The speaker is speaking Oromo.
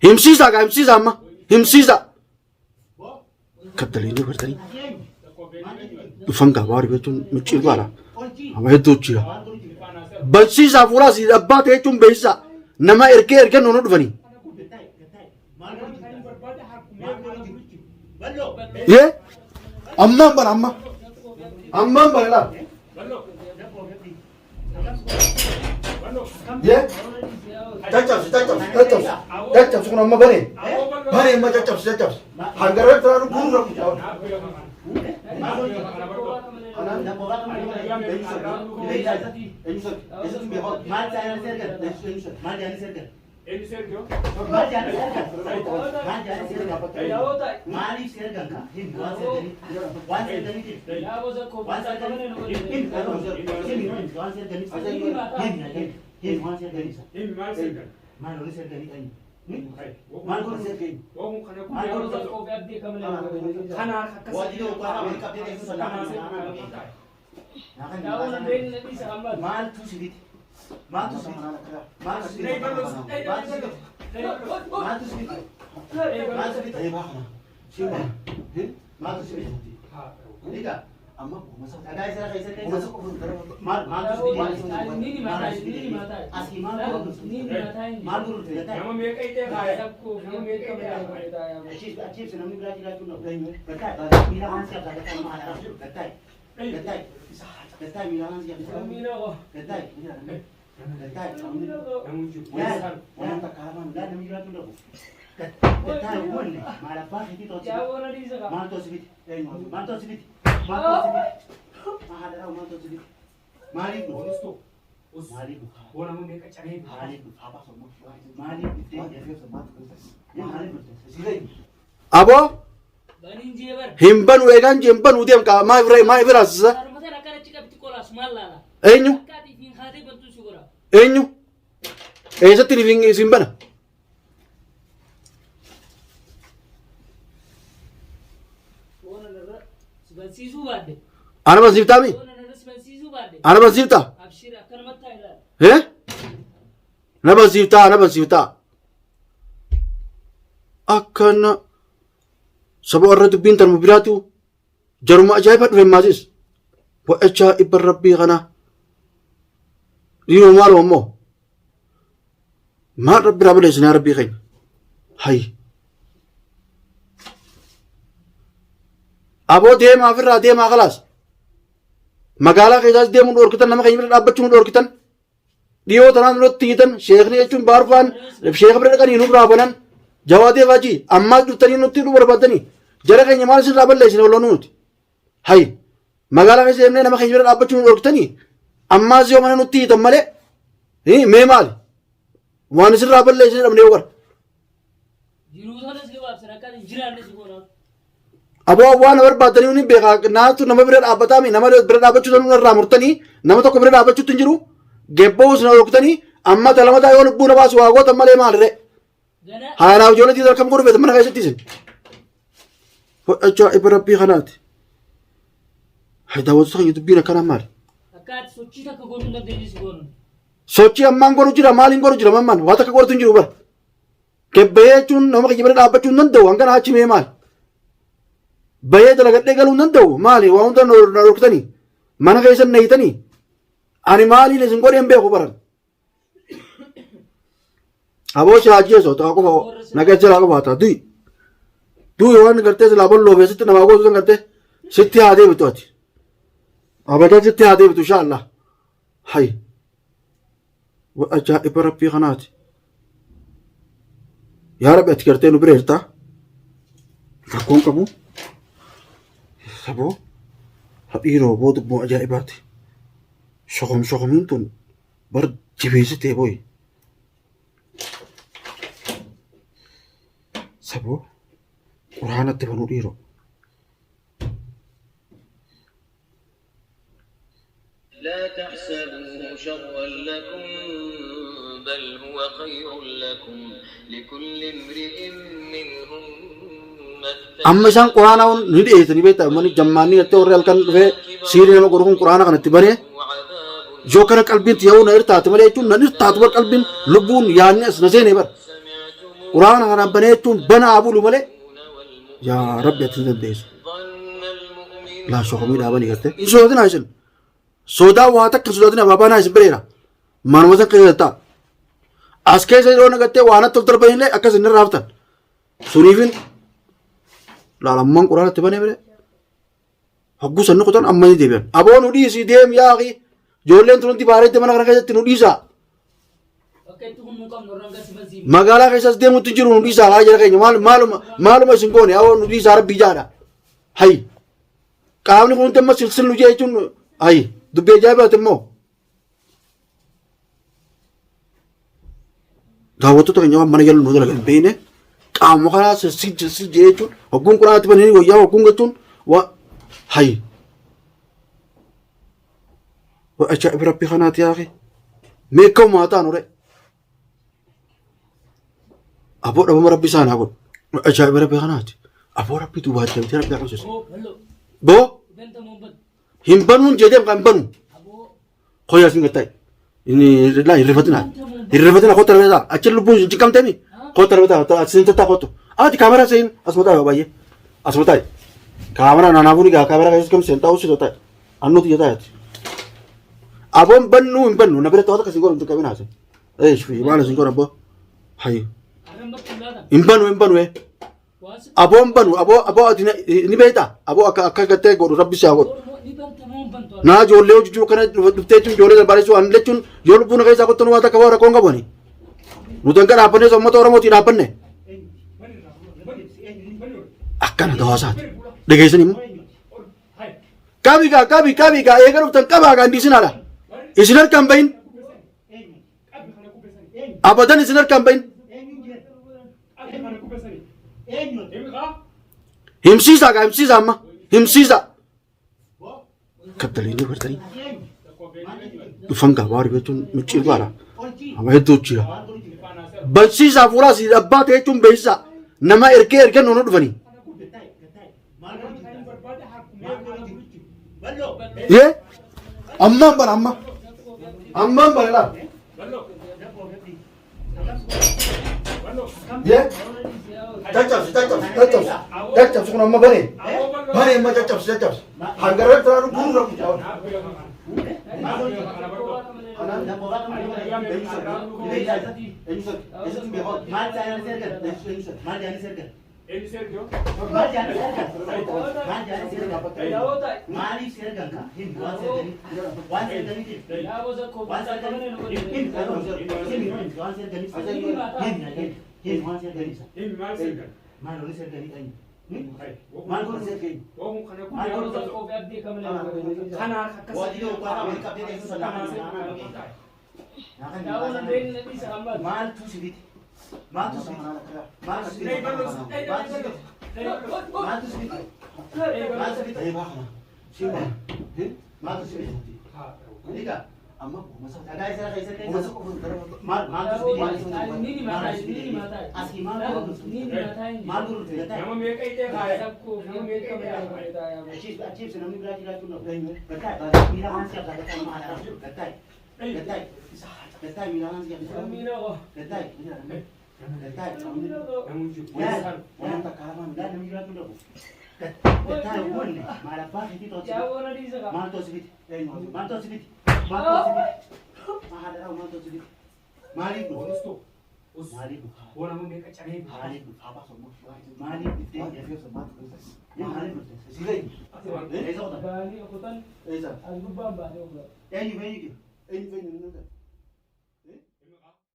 Himsiisa amma himsiisa kattaliini bartanii dhufan gabaari jechuun miccii baala amma hedduu jira barsiisaa fuulaa si abbaa ta'e jechuun beeksisaa nama ergee nuunu dhufanii yee ammaan bara laa yee caccabsi kun amma baree amma caccabsi hangarra tiraan bu'uura rakkoo Abo himban wegan jemban udem ka ma virasa enyu esatti living simbana ana basibtami ana basibta na basibta akkana sabo arra dubbin tan mubiratu jaruma ajaiba dhufe maasis wa'acha ibbar rabbii kana diyo maal wammo maal rabbi rabale sina rabbii khayn hay abo deema firra deema khalas magala keessaas deemuun dhorkitan nama keenya bira dhaabbachuun dhorkitan dhiyoo tanaan irratti hiitan sheekni jechuun baarfaan sheeka bira dhaqanii nuuf raabanan jawaatee faajii ammaa dhuftanii nutti nu barbaadanii jara keenya maal isin raaballeessine walloon nuti hay magaalaa keessa deemnee nama keenya bira dhaabbachuun dhorkitanii ammaas yoo mana nutti hiitan malee mee maali waan isin raaballeessine dhabnee yoo gara aboo waan barbaadanii ni beekaa naatu nama bira dhaabbataami nama bira dhaabbachuu tanuu irraa murtanii nama tokko bira dhaabbachuutti hin jiru gebboo isin dhorkitanii amma talamataa yoo lubbuu nabaasu waa gootan malee maalirre haanaaf ijoolletii darkam godhu feetan mana keessatti isin ajaa'iba rabbii kanaati daawwatu keenya dubbiin akkana maali sochii ammaan godhu jira maaliin godhu jira mammaan waa takka godhatu hin jiru bara gebbee jechuun nama keenya bira dhaabbachuu hin danda'u hangana achi mee maali bayee dalagadhee galuu hin danda'u maali waa hunda na dhorkitanii mana keessan na hiitanii ani maaliin isin godheen beeku baran aboo shaajjeesoo ta'a qofa nageessa laa qofaata du'i waan gartee silaa bolloo feesitti namaa gootu san gartee sitti haa deebitu ati abadan sitti haa deebitu insha Allah hay ajaa'iba rabbii kanaati yaa rabbi ati gartee nu bireerta rakkoon qabu saboo hadhiiroo boodubmoo ajaa'ibaati shokomiin tun bar jibeessitee boy saboo quraanatti banuu dhiiroo لا تحسبوه شرا لكم بل هو خير لكم لكل امرئ منهم amma isaan quraanaa ni dhiyeessanii beektaa uummanni jammaanii jettee warri halkan dhufee siirii nama godhu kun quraana kanatti baree yoo kana qalbiin tiyyaa'uu na irtaate malee jechuun nan irtaatu bar qalbiin lubbuun yaadni as na seenee bar quraana kanaan banee jechuun bana haa bulu malee yaa rabbi ati dandeessu laa shokomii dhaabanii gartee hin sodaatinaa isin sodaa waa takka sodaatinaa baabaanaa isin bireera manuma san keessa ta'a as keessa yoo nagattee waan akka darbanillee akkas hin raaftan suniifin laalammaan quraanatti banee bire hogguu sanni kutan amma ni deebi'an aboo nu dhiisii deem yaaqi ijoolleen tunatti baareetti mana kana keessatti nu dhiisaa magaalaa keessas deemutti jiru nu dhiisaa haa jala keenya maaluma isin goone aboo nu dhiisaa rabbii jaadha hayi qaamni kun amma silsillu jee jechuun hayi dubbii ajaa'ibaati immoo daawwattoota keenya waan mana jalu nu dalagan beekne qaama kanaa silsil jee jechuun hogguun quraanatti bananii wayyaa hogguun jechuun waa hayi waa ajaa'iba rabbii kanaati yaaqi meeqqamu maa taanu re aboo dhabama rabbi isaan haa godhu ajaa'iba rabbii kanaati aboo rabbii duubaa deemtee rabbii haa qabsiisu boo hin banuun jedhee kan banu koyaa sin gattaa'e inni hirrifatina kota rabbitaa achi lubbuun jiqqamteemi kota rabbitaa asin tattaa kottu ati kaamera sein asmataa yoo baay'ee asmataa kaamera naanaafuu ni gaa kaamera keessatti kam seentaa usi taa'e annuuti jetaayati aboon bannuu hin bannu na bira ta'uu akka sin godhu hin qabinaa sin maala sin godhu abboo hayi hin banu aboon banu aboo ati ni beektaa aboo akka gattee godhu rabbi si haa godhu naa ijoollee hojii jiru kana dhuftee jechuun ijoollee barbaadachuu waan jechuun yoo lubbuun keessaa qottanu waan takka rakkoon qabani nuti hanga dhaabbanne uummata oromootii dhaabbanne akkana gawaasaati dhageessan immoo qabigaa eega dhuftan qabaagaa hindi isinaadha isin harkaan bahin abadan isin harkaan bahin himsiisaa amma himsiisaa kabdaliini bartanii dhufan gaabaa ribeechuun miccii baala amma hedduu jira barsiisaa fuulaa si abbaa ta'e jechuun beeksisaa nama ergee noonu dhufanii yee ammaan bana laa yee caccabsi kun amma bane amma caccabsi hangarra tiraan guruu rabu jaawon amma masa ada isara kaisa masa mal nini mata aski mal nini mal guru tegata nama me kai te kaya sabko nama me ka me achip se namni bra kila tun apne me kata mira han se kata ma ara kata mira han se mira ko kata ya ta kama da namni bra tun kata won mala pa hiti to ya wona di saka mal to sibit Malik Bosto. Malik. Bola mo may kacari. Malik. Apa semua. Malik. Dia semua. Ya Malik. Silai. Eh, eso. Bani aku tan. Eh, eso. Aku bamba. Eh, ini.